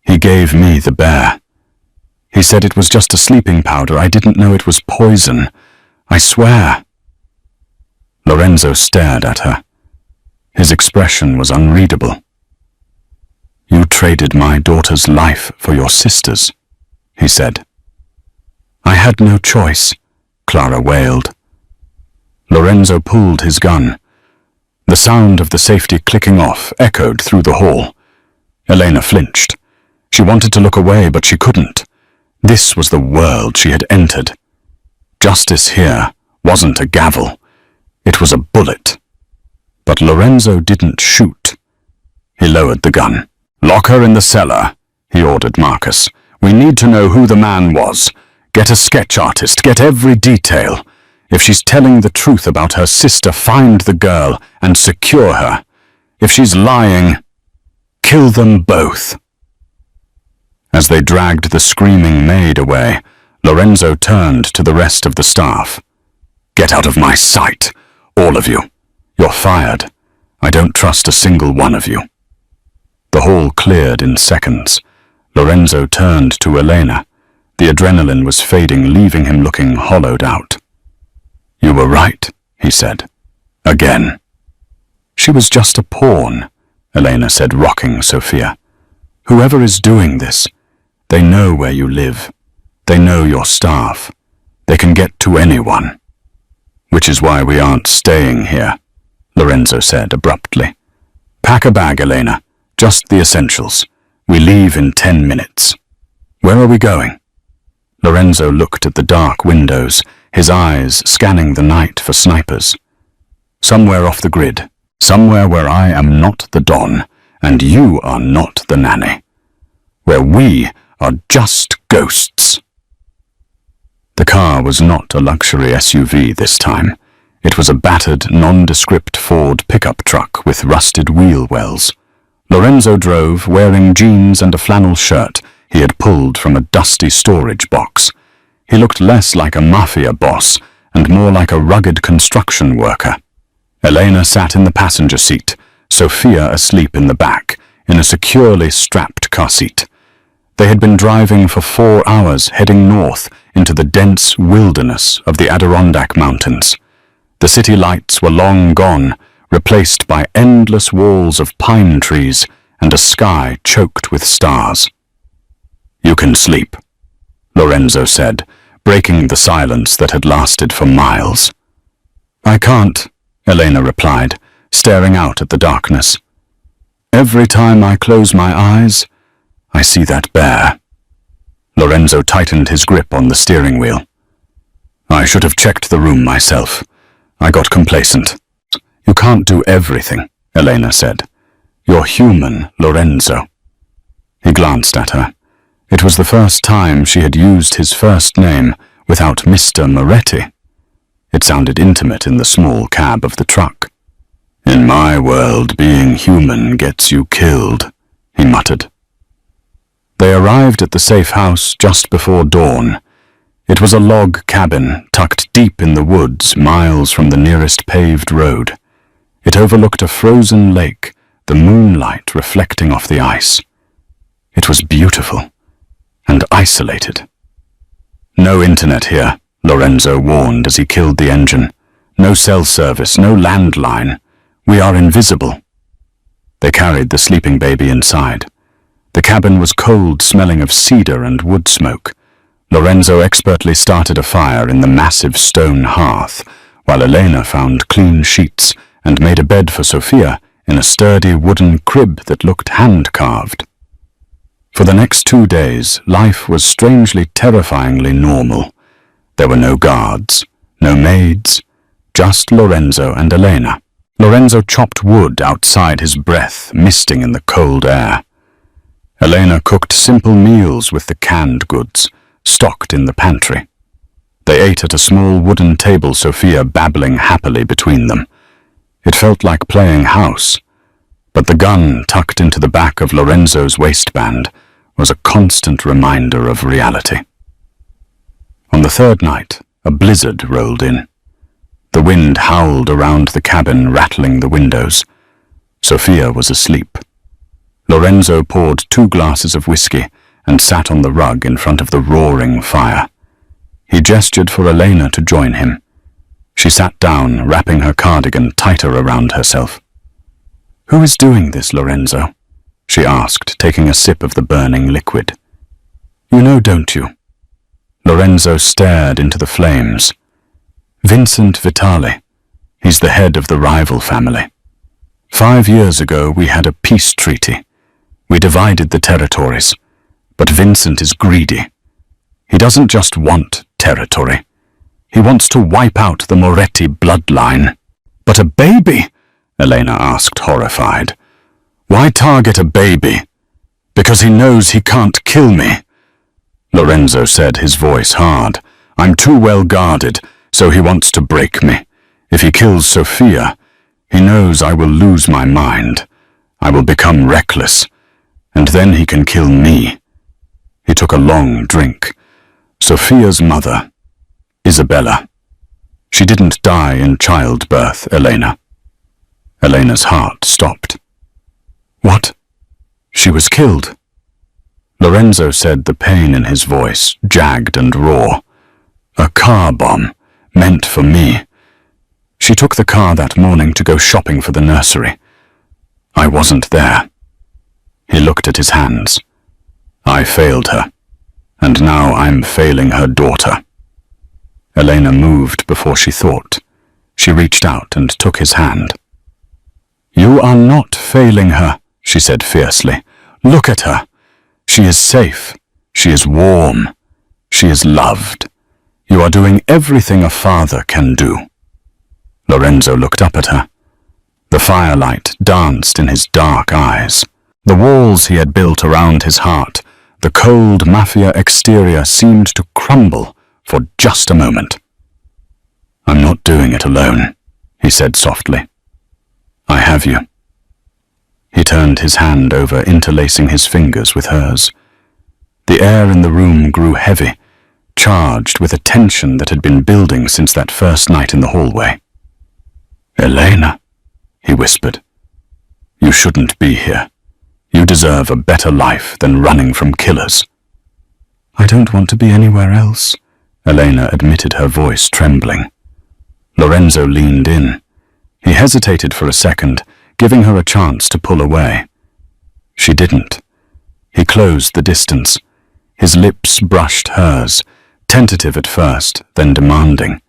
He gave me the bear. He said it was just a sleeping powder. I didn't know it was poison. I swear." Lorenzo stared at her. His expression was unreadable. "You traded my daughter's life for your sister's," he said. "I had no choice," Clara wailed. Lorenzo pulled his gun. The sound of the safety clicking off echoed through the hall. Elena flinched. She wanted to look away, but she couldn't. This was the world she had entered. Justice here wasn't a gavel. It was a bullet. But Lorenzo didn't shoot. He lowered the gun. "Lock her in the cellar," he ordered Marcus. "We need to know who the man was. Get a sketch artist. Get every detail. If she's telling the truth about her sister, find the girl and secure her. If she's lying, kill them both." As they dragged the screaming maid away, Lorenzo turned to the rest of the staff. "Get out of my sight, all of you. You're fired. I don't trust a single one of you." The hall cleared in seconds. Lorenzo turned to Elena. The adrenaline was fading, leaving him looking hollowed out. "You were right," he said. "Again." "She was just a pawn," Elena said, rocking Sophia. "Whoever is doing this, they know where you live. They know your staff. They can get to anyone." "Which is why we aren't staying here," Lorenzo said abruptly. "Pack a bag, Elena. Just the essentials. We leave in 10 minutes. Where are we going?" Lorenzo looked at the dark windows, his eyes scanning the night for snipers. "Somewhere off the grid. Somewhere where I am not the Don, and you are not the nanny. Where we are just ghosts." The car was not a luxury SUV this time. It was a battered, nondescript Ford pickup truck with rusted wheel wells. Lorenzo drove, wearing jeans and a flannel shirt he had pulled from a dusty storage box. He looked less like a Mafia boss and more like a rugged construction worker. Elena sat in the passenger seat, Sophia asleep in the back, in a securely strapped car seat. They had been driving for 4 hours, heading north into the dense wilderness of the Adirondack Mountains. The city lights were long gone, replaced by endless walls of pine trees and a sky choked with stars. "You can sleep," Lorenzo said, breaking the silence that had lasted for miles. "I can't," Elena replied, staring out at the darkness. "Every time I close my eyes, I see that bear." Lorenzo tightened his grip on the steering wheel. "I should have checked the room myself. I got complacent." "You can't do everything," Elena said. "You're human, Lorenzo." He glanced at her. It was the first time she had used his first name without Mr. Moretti. It sounded intimate in the small cab of the truck. "In my world, being human gets you killed," he muttered. They arrived at the safe house just before dawn. It was a log cabin tucked deep in the woods, miles from the nearest paved road. It overlooked a frozen lake, the moonlight reflecting off the ice. It was beautiful and isolated. "No internet here," Lorenzo warned as he killed the engine. "No cell service, no landline. We are invisible." They carried the sleeping baby inside. The cabin was cold, smelling of cedar and wood smoke. Lorenzo expertly started a fire in the massive stone hearth, while Elena found clean sheets and made a bed for Sophia in a sturdy wooden crib that looked hand-carved. For the next 2 days, life was strangely terrifyingly normal. There were no guards, no maids, just Lorenzo and Elena. Lorenzo chopped wood outside his breath, misting in the cold air. Elena cooked simple meals with the canned goods, stocked in the pantry. They ate at a small wooden table, Sophia babbling happily between them. It felt like playing house, but the gun tucked into the back of Lorenzo's waistband was a constant reminder of reality. On the third night, a blizzard rolled in. The wind howled around the cabin, rattling the windows. Sophia was asleep. Lorenzo poured 2 glasses of whiskey and sat on the rug in front of the roaring fire. He gestured for Elena to join him. She sat down, wrapping her cardigan tighter around herself. "Who is doing this, Lorenzo?" she asked, taking a sip of the burning liquid. "You know, don't you?" Lorenzo stared into the flames. "Vincent Vitali. He's the head of the rival family. 5 years ago, we had a peace treaty. We divided the territories, but Vincent is greedy. He doesn't just want territory. He wants to wipe out the Moretti bloodline." "But a baby?" Elena asked, horrified. "Why target a baby? Because he knows he can't kill me." Lorenzo said, his voice hard. "I'm too well guarded, so he wants to break me. If he kills Sophia, he knows I will lose my mind. I will become reckless, and then he can kill me." He took a long drink. "Sophia's mother, Isabella. She didn't die in childbirth, Elena." Elena's heart stopped. "What? She was killed?" Lorenzo said, the pain in his voice jagged and raw. "A car bomb, meant for me. She took the car that morning to go shopping for the nursery. I wasn't there." He looked at his hands. "I failed her, and now I'm failing her daughter." Elena moved before she thought. She reached out and took his hand. "You are not failing her," she said fiercely. "Look at her. She is safe. She is warm. She is loved. You are doing everything a father can do." Lorenzo looked up at her. The firelight danced in his dark eyes. The walls he had built around his heart, the cold Mafia exterior, seemed to crumble for just a moment. "I'm not doing it alone," he said softly. "I have you." He turned his hand over, interlacing his fingers with hers. The air in the room grew heavy, charged with a tension that had been building since that first night in the hallway. "Elena," he whispered, "you shouldn't be here. You deserve a better life than running from killers." "I don't want to be anywhere else," Elena admitted, her voice trembling. Lorenzo leaned in. He hesitated for a second, giving her a chance to pull away. She didn't. He closed the distance. His lips brushed hers, tentative at first, then demanding.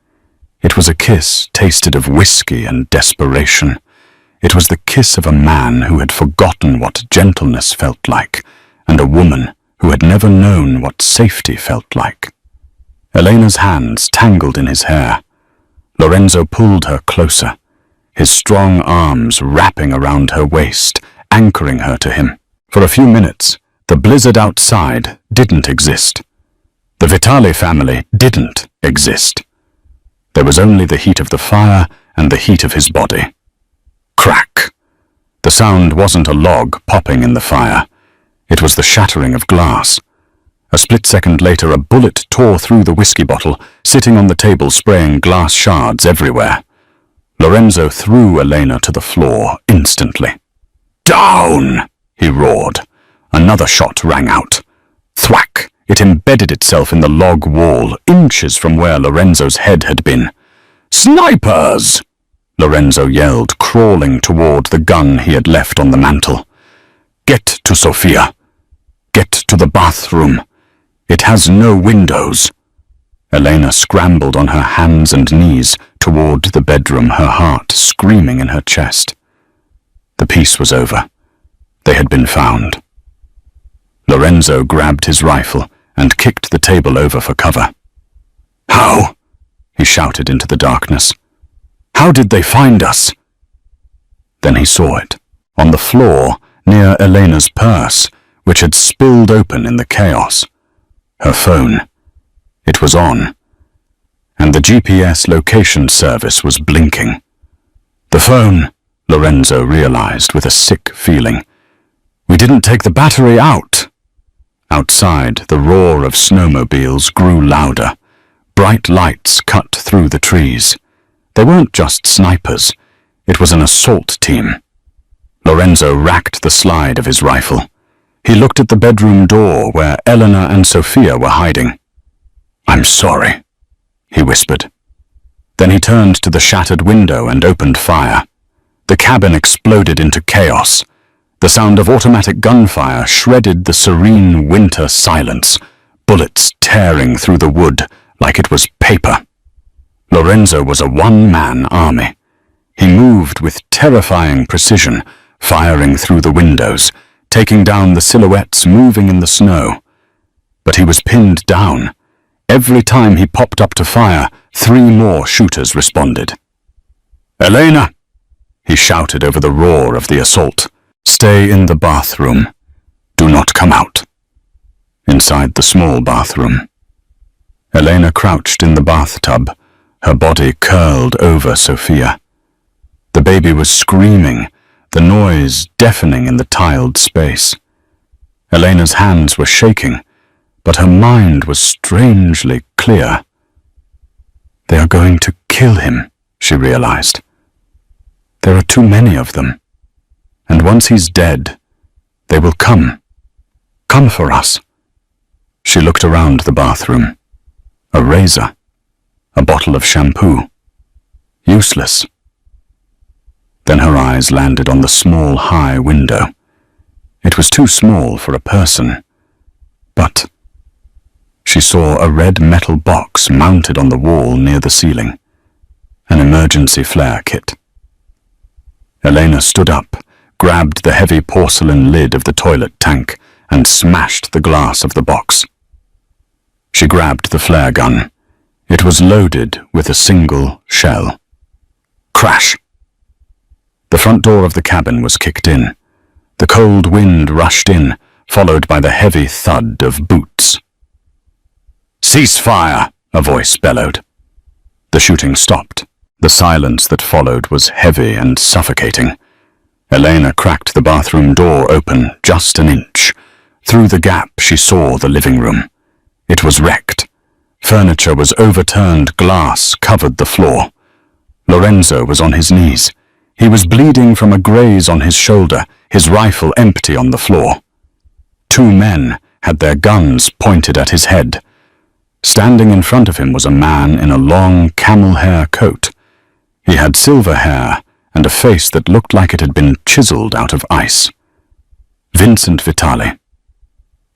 It was a kiss tasted of whiskey and desperation. It was the kiss of a man who had forgotten what gentleness felt like, and a woman who had never known what safety felt like. Elena's hands tangled in his hair. Lorenzo pulled her closer, his strong arms wrapping around her waist, anchoring her to him. For a few minutes, the blizzard outside didn't exist. The Vitali family didn't exist. There was only the heat of the fire and the heat of his body. Crack. The sound wasn't a log popping in the fire. It was the shattering of glass. A split second later, a bullet tore through the whiskey bottle, sitting on the table, spraying glass shards everywhere. Lorenzo threw Elena to the floor instantly. "Down!" he roared. Another shot rang out. Thwack! It embedded itself in the log wall, inches from where Lorenzo's head had been. "Snipers!" Lorenzo yelled, crawling toward the gun he had left on the mantel. "Get to Sofia. Get to the bathroom. It has no windows." Elena scrambled on her hands and knees toward the bedroom, her heart screaming in her chest. The piece was over. They had been found. Lorenzo grabbed his rifle and kicked the table over for cover. "How?" he shouted into the darkness. "How did they find us?" Then he saw it, on the floor near Elena's purse, which had spilled open in the chaos. Her phone. It was on, and the GPS location service was blinking. "The phone," Lorenzo realized with a sick feeling. "We didn't take the battery out." Outside, the roar of snowmobiles grew louder. Bright lights cut through the trees. They weren't just snipers. It was an assault team. Lorenzo racked the slide of his rifle. He looked at the bedroom door where Elena and Sofia were hiding. "I'm sorry," he whispered. Then he turned to the shattered window and opened fire. The cabin exploded into chaos. The sound of automatic gunfire shredded the serene winter silence, bullets tearing through the wood like it was paper. Lorenzo was a one-man army. He moved with terrifying precision, firing through the windows, taking down the silhouettes moving in the snow. But he was pinned down. Every time he popped up to fire, 3 more shooters responded. "Elena!" he shouted over the roar of the assault. "Stay in the bathroom. Do not come out." Inside the small bathroom, Elena crouched in the bathtub, her body curled over Sofia. The baby was screaming, the noise deafening in the tiled space. Elena's hands were shaking, but her mind was strangely clear. They are going to kill him, she realized. There are too many of them, and once he's dead, they will come for us. She looked around the bathroom. A razor, a bottle of shampoo. Useless. Then her eyes landed on the small, high window. It was too small for a person, but she saw a red metal box mounted on the wall near the ceiling, an emergency flare kit. Elena stood up, grabbed the heavy porcelain lid of the toilet tank, and smashed the glass of the box. She grabbed the flare gun. It was loaded with a single shell. Crash! The front door of the cabin was kicked in. The cold wind rushed in, followed by the heavy thud of boots. "Cease fire!" a voice bellowed. The shooting stopped. The silence that followed was heavy and suffocating. Elena cracked the bathroom door open just an inch. Through the gap she saw the living room. It was wrecked. Furniture was overturned, glass covered the floor. Lorenzo was on his knees. He was bleeding from a graze on his shoulder, his rifle empty on the floor. Two men had their guns pointed at his head. Standing in front of him was a man in a long camel hair coat. He had silver hair and a face that looked like it had been chiseled out of ice. Vincent Vitali.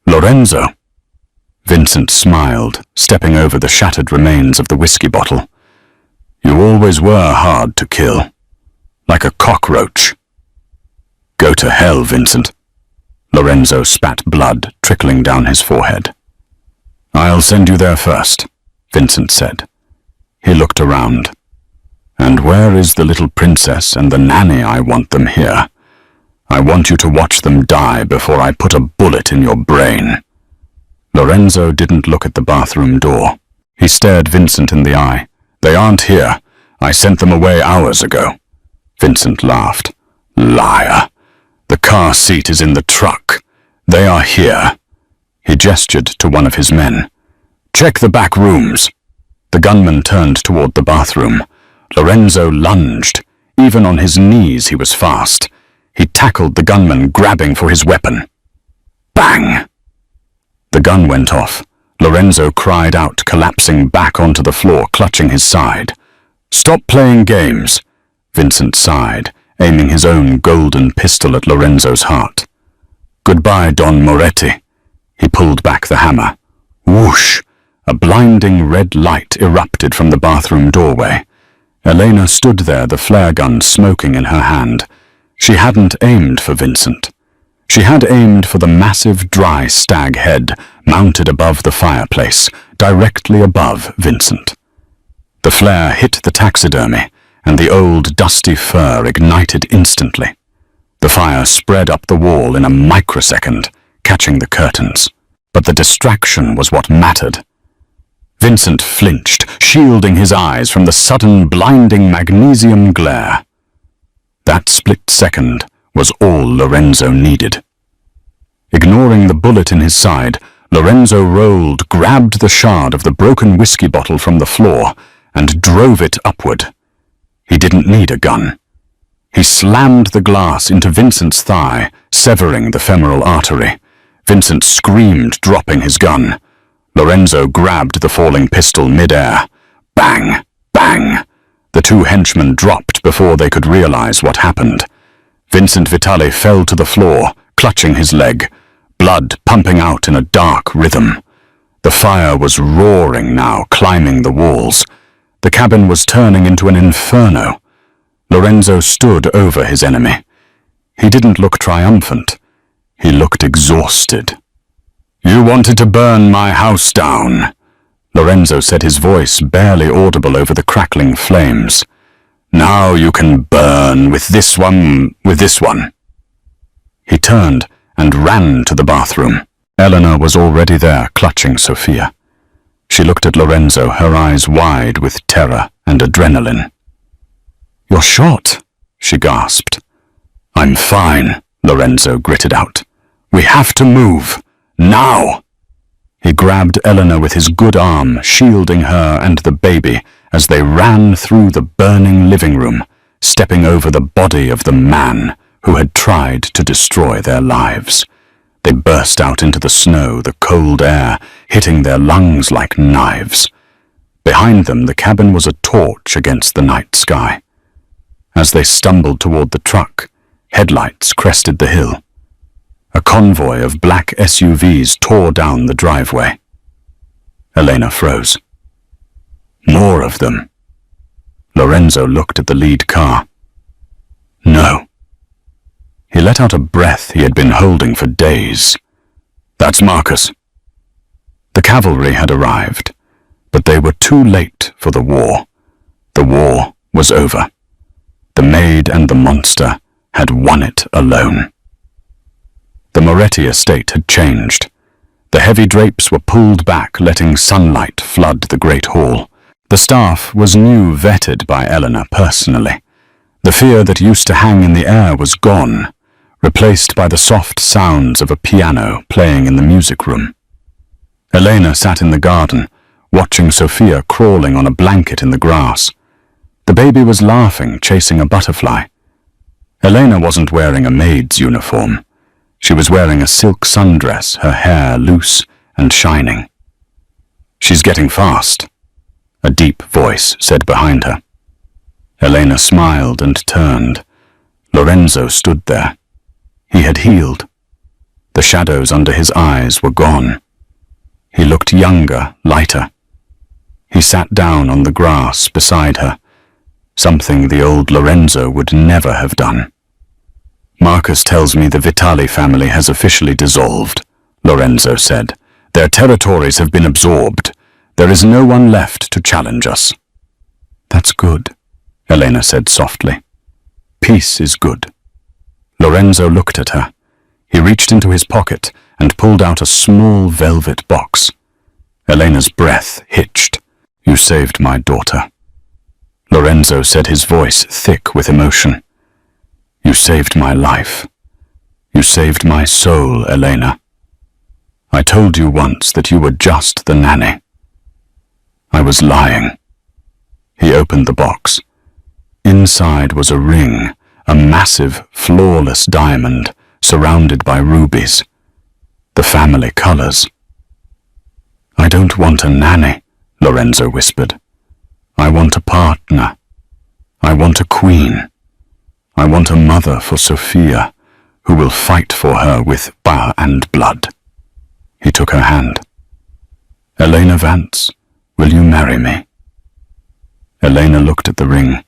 Lorenzo. Vincent smiled, stepping over the shattered remains of the whiskey bottle. You always were hard to kill. Like a cockroach. Go to hell, Vincent. Lorenzo spat blood trickling down his forehead. I'll send you there first, Vincent said. He looked around. And where is the little princess and the nanny? I want them here. I want you to watch them die before I put a bullet in your brain. Lorenzo didn't look at the bathroom door. He stared Vincent in the eye. They aren't here. I sent them away hours ago. Vincent laughed. Liar. The car seat is in the truck. They are here. He gestured to one of his men. Check the back rooms. The gunman turned toward the bathroom. Lorenzo lunged. Even on his knees he was fast. He tackled the gunman, grabbing for his weapon. Bang! The gun went off. Lorenzo cried out, collapsing back onto the floor, clutching his side. Stop playing games, Vincent sighed, aiming his own golden pistol at Lorenzo's heart. Goodbye, Don Moretti. He pulled back the hammer. Whoosh! A blinding red light erupted from the bathroom doorway. Elena stood there, the flare gun smoking in her hand. She hadn't aimed for Vincent. She had aimed for the massive dry stag head mounted above the fireplace, directly above Vincent. The flare hit the taxidermy, and the old dusty fur ignited instantly. The fire spread up the wall in a microsecond, catching the curtains. But the distraction was what mattered. Vincent flinched, shielding his eyes from the sudden blinding magnesium glare. That split second was all Lorenzo needed. Ignoring the bullet in his side, Lorenzo rolled, grabbed the shard of the broken whiskey bottle from the floor, and drove it upward. He didn't need a gun. He slammed the glass into Vincent's thigh, severing the femoral artery. Vincent screamed, dropping his gun. Lorenzo grabbed the falling pistol mid-air. Bang! Bang! The two henchmen dropped before they could realize what happened. Vincent Vitali fell to the floor, clutching his leg, blood pumping out in a dark rhythm. The fire was roaring now, climbing the walls. The cabin was turning into an inferno. Lorenzo stood over his enemy. He didn't look triumphant. He looked exhausted. You wanted to burn my house down, Lorenzo said, his voice barely audible over the crackling flames. Now you can burn with this one. He turned and ran to the bathroom. Eleanor was already there, clutching Sophia. She looked at Lorenzo, her eyes wide with terror and adrenaline. You're shot, she gasped. I'm fine, Lorenzo gritted out. We have to move. Now! He grabbed Eleanor with his good arm, shielding her and the baby as they ran through the burning living room, stepping over the body of the man who had tried to destroy their lives. They burst out into the snow, the cold air hitting their lungs like knives. Behind them, the cabin was a torch against the night sky. As they stumbled toward the truck, headlights crested the hill. A convoy of black SUVs tore down the driveway. Elena froze. More of them. Lorenzo looked at the lead car. No. He let out a breath he had been holding for days. That's Marcus. The cavalry had arrived, but they were too late for the war. The war was over. The maid and the monster had won it alone. The Moretti estate had changed. The heavy drapes were pulled back, letting sunlight flood the great hall. The staff was new, vetted by Eleanor personally. The fear that used to hang in the air was gone, replaced by the soft sounds of a piano playing in the music room. Elena sat in the garden, watching Sophia crawling on a blanket in the grass. The baby was laughing, chasing a butterfly. Elena wasn't wearing a maid's uniform. She was wearing a silk sundress, her hair loose and shining. "She's getting fast," a deep voice said behind her. Elena smiled and turned. Lorenzo stood there. He had healed. The shadows under his eyes were gone. He looked younger, lighter. He sat down on the grass beside her, something the old Lorenzo would never have done. "Marcus tells me the Vitali family has officially dissolved," Lorenzo said. "Their territories have been absorbed. There is no one left to challenge us." "That's good," Elena said softly. "Peace is good." Lorenzo looked at her. He reached into his pocket and pulled out a small velvet box. Elena's breath hitched. "You saved my daughter," Lorenzo said, his voice thick with emotion. "You saved my life. You saved my soul, Elena. I told you once that you were just the nanny. I was lying." He opened the box. Inside was a ring, a massive, flawless diamond surrounded by rubies. The family colors. "I don't want a nanny," Lorenzo whispered. "I want a partner. I want a queen. I want a mother for Sophia, who will fight for her with fire and blood." He took her hand. "Elena Vance, will you marry me?" Elena looked at the ring,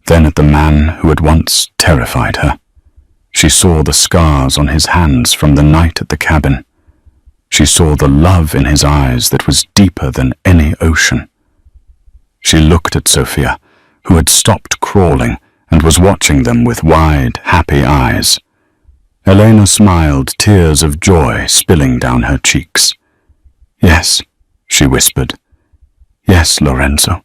then at the man who had once terrified her. She saw the scars on his hands from the night at the cabin. She saw the love in his eyes that was deeper than any ocean. She looked at Sophia, who had stopped crawling and was watching them with wide, happy eyes. Elena smiled, tears of joy spilling down her cheeks. "Yes," she whispered. "Yes, Lorenzo."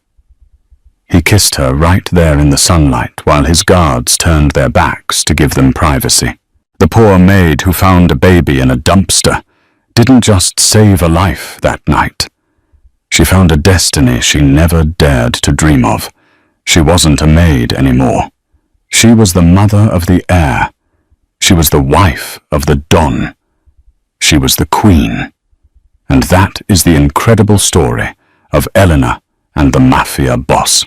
He kissed her right there in the sunlight while his guards turned their backs to give them privacy. The poor maid who found a baby in a dumpster didn't just save a life that night. She found a destiny she never dared to dream of. She wasn't a maid anymore. She was the mother of the heir. She was the wife of the Don. She was the queen. And that is the incredible story of Elena and the Mafia boss.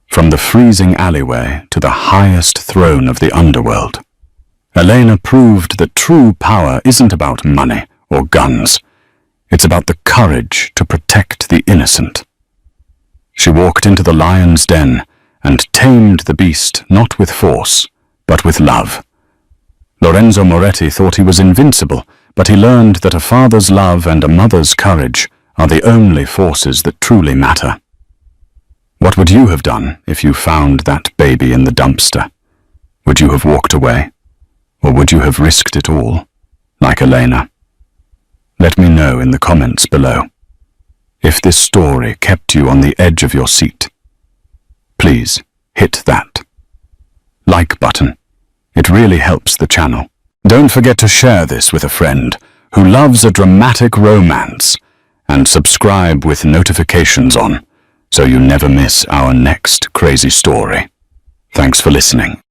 From the freezing alleyway to the highest throne of the underworld, Elena proved that true power isn't about money or guns. It's about the courage to protect the innocent. She walked into the lion's den and tamed the beast not with force, but with love. Lorenzo Moretti thought he was invincible, but he learned that a father's love and a mother's courage are the only forces that truly matter. What would you have done if you found that baby in the dumpster? Would you have walked away? Or would you have risked it all, like Elena? Let me know in the comments below. If this story kept you on the edge of your seat, please hit that like button. It really helps the channel. Don't forget to share this with a friend who loves a dramatic romance, and subscribe with notifications on so you never miss our next crazy story. Thanks for listening.